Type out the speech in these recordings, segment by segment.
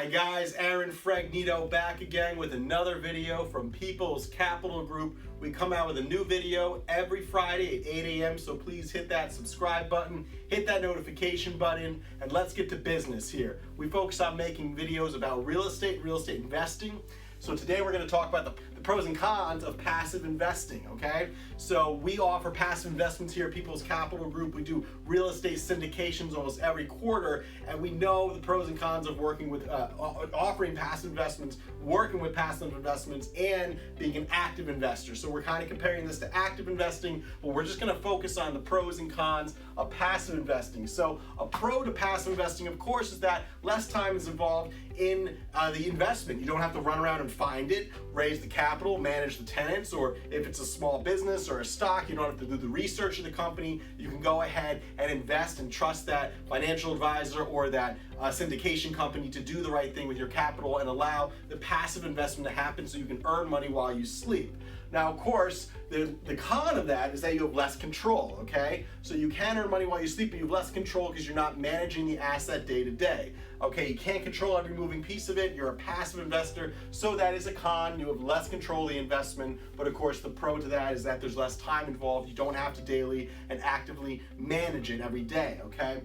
Hi guys, Aaron Fragnito back again with another video from People's Capital Group. We come out with a new video every Friday at 8 a.m. so please hit that subscribe button, hit that notification button, and let's get to business here. We focus on making videos about real estate investing. So today we're going to talk about the pros and cons of passive investing, okay? So we offer passive investments here at People's Capital Group. We do real estate syndications almost every quarter, and we know the pros and cons of working with, offering passive investments, working with passive investments, and being an active investor. So we're kind of comparing this to active investing, but we're just going to focus on the pros and cons of passive investing. So a pro to passive investing, of course, is that less time is involved in the investment. You don't have to run around and find it, raise the capital, manage the tenants, or if it's a small business or a stock, you don't have to do the research of the company. You can go ahead and invest and trust that financial advisor or that syndication company to do the right thing with your capital and allow the passive investment to happen so you can earn money while you sleep. Now, of course, the con of that is that you have less control, okay? So you can earn money while you sleep, but you have less control because you're not managing the asset day to day. Okay, you can't control every moving piece of it. You're a passive investor, so that is a con. You have less control of the investment, but of course, the pro to that is that there's less time involved. You don't have to daily and actively manage it every day, okay?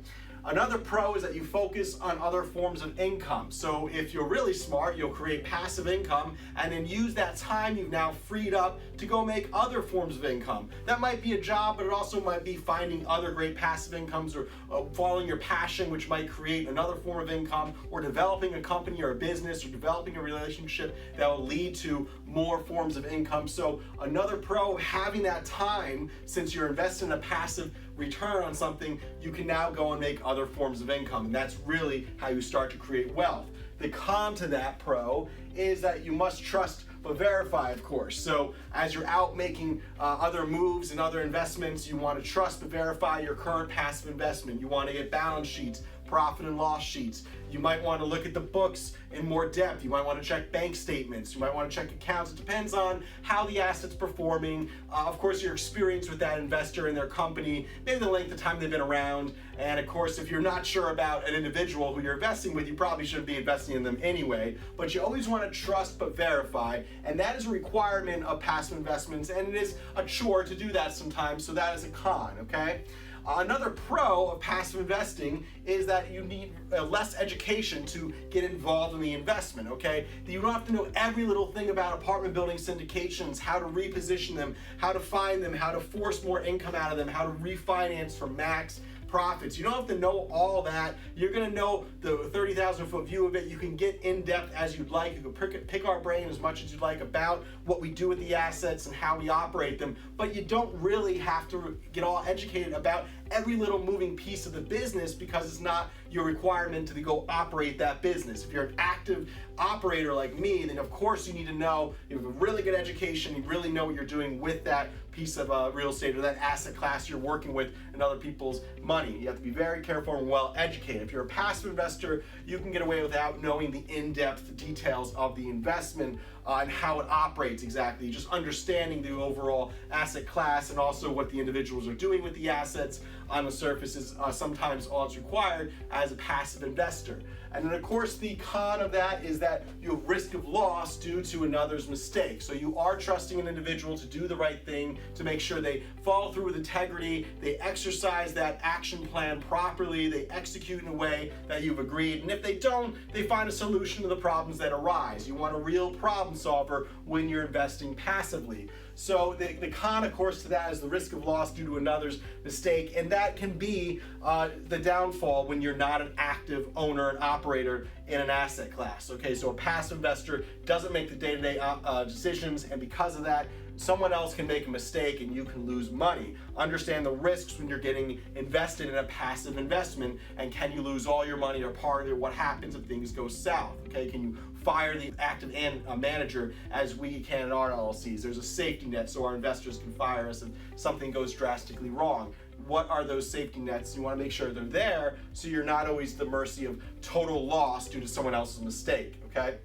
Another pro is that you focus on other forms of income. So if you're really smart, you'll create passive income and then use that time you've now freed up to go make other forms of income. That might be a job, but it also might be finding other great passive incomes or following your passion, which might create another form of income, or developing a company or a business or developing a relationship that will lead to more forms of income. So another pro, having that time, since you're investing in a passive return on something, you can now go and make other forms of income, and that's really how you start to create wealth. The con to that pro is that you must trust but verify, of course. So as you're out making other moves and other investments, you want to trust but verify your current passive investment. You want to get balance sheets, profit and loss sheets. You might want to look at the books in more depth. You might want to check bank statements. You might want to check accounts. It depends on how the asset's performing. Of course, your experience with that investor and their company, maybe the length of time they've been around. And of course, if you're not sure about an individual who you're investing with, you probably shouldn't be investing in them anyway. But you always want to trust but verify. And that is a requirement of passive investments. And it is a chore to do that sometimes. So that is a con, okay? Another pro of passive investing is that you need less education to get involved in the investment, okay? You don't have to know every little thing about apartment building syndications, how to reposition them, how to find them, how to force more income out of them, how to refinance for max profits. You don't have to know all that. You're going to know the 30,000 foot view of it. You can get in depth as you'd like. You can pick our brain as much as you'd like about what we do with the assets and how we operate them, but you don't really have to get all educated about every little moving piece of the business because it's not your requirement to go operate that business. If you're an active operator like me, then of course you need to know, you have a really good education, you really know what you're doing with that piece of real estate or that asset class you're working with and other people's money. You have to be very careful and well educated. If you're a passive investor, you can get away without knowing the in-depth details of the investment and how it operates exactly. Just understanding the overall asset class and also what the individuals are doing with the assets on the surface is sometimes all it's required as a passive investor. And then of course the con of that is that you have risk of loss due to another's mistake. So you are trusting an individual to do the right thing, to make sure they follow through with integrity, they exercise that action plan properly, they execute in a way that you've agreed, and if they don't, they find a solution to the problems that arise. You want a real problem solver when you're investing passively. So the con, of course, to that is the risk of loss due to another's mistake, and that can be the downfall when you're not an active owner and operator in an asset class. Okay, so a passive investor doesn't make the day-to-day decisions, and because of that, someone else can make a mistake and you can lose money. Understand the risks when you're getting invested in a passive investment, and can you lose all your money or part of it? What happens if things go south? Okay, can you fire the active manager as we can in our LLCs? There's a safety net so our investors can fire us if something goes drastically wrong. What are those safety nets? You want to make sure they're there so you're not always at the mercy of total loss due to someone else's mistake, okay?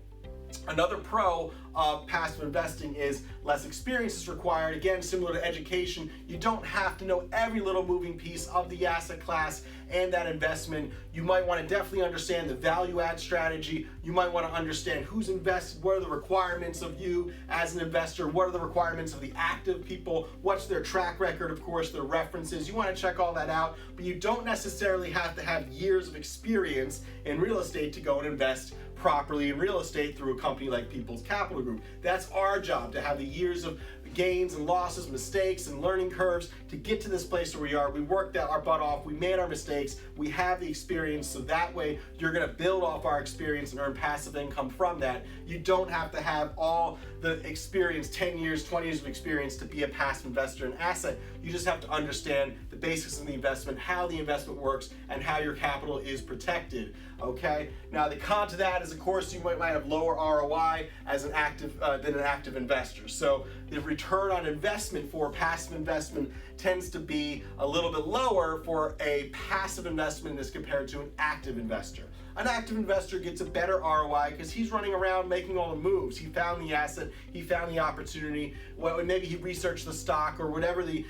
Another pro of passive investing is less experience is required. Again, similar to education, you don't have to know every little moving piece of the asset class and that investment. You might want to definitely understand the value add strategy. You might want to understand who's invested, what are the requirements of you as an investor, what are the requirements of the active people, what's their track record, of course, their references. You want to check all that out, but you don't necessarily have to have years of experience in real estate to go and invest properly in real estate through a company like People's Capital Group. That's our job, to have the years of gains and losses, mistakes and learning curves to get to this place where we are. We worked our butt off, we made our mistakes, we have the experience, so that way you're gonna build off our experience and earn passive income from that. You don't have to have all the experience, 10 years, 20 years of experience to be a passive investor in asset. You just have to understand the basics of the investment, how the investment works, and how your capital is protected, okay? Now the con to that is, of course, you might have lower ROI as an active than an active investor. So the return on investment for passive investment tends to be a little bit lower for a passive investment as compared to an active investor. An active investor gets a better ROI because he's running around making all the moves. He found the asset, he found the opportunity, well, maybe he researched the stock or whatever the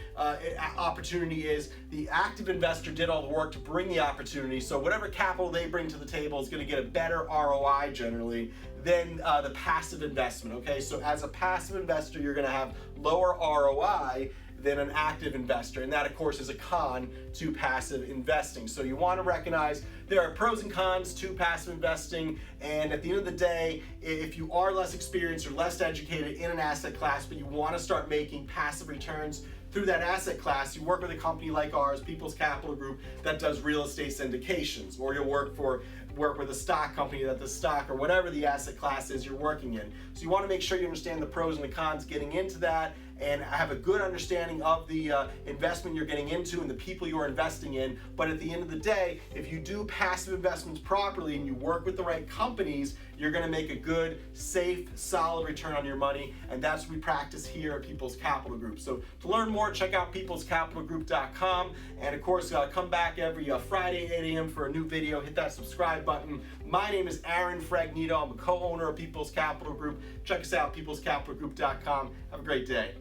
opportunity is. The active investor did all the work to bring the opportunity, so whatever capital they bring to the table is going to get a better ROI generally than the passive investment, okay? So as a passive investor, you're going to have lower ROI than an active investor, and that of course is a con to passive investing. So you want to recognize there are pros and cons to passive investing, and at the end of the day, if you are less experienced or less educated in an asset class but you want to start making passive returns through that asset class, you work with a company like ours, People's Capital Group, that does real estate syndications, or you'll work with a stock company that does stock or whatever the asset class is you're working in. So you want to make sure you understand the pros and the cons getting into that and have a good understanding of the investment you're getting into and the people you're investing in. But at the end of the day, if you do passive investments properly and you work with the right companies, you're going to make a good, safe, solid return on your money, and that's what we practice here at People's Capital Group. So to learn more, check out peoplescapitalgroup.com, and of course, come back every Friday at 8 a.m. for a new video. Hit that subscribe button. My name is Aaron Fragnito. I'm a co-owner of People's Capital Group. Check us out, peoplescapitalgroup.com. Have a great day.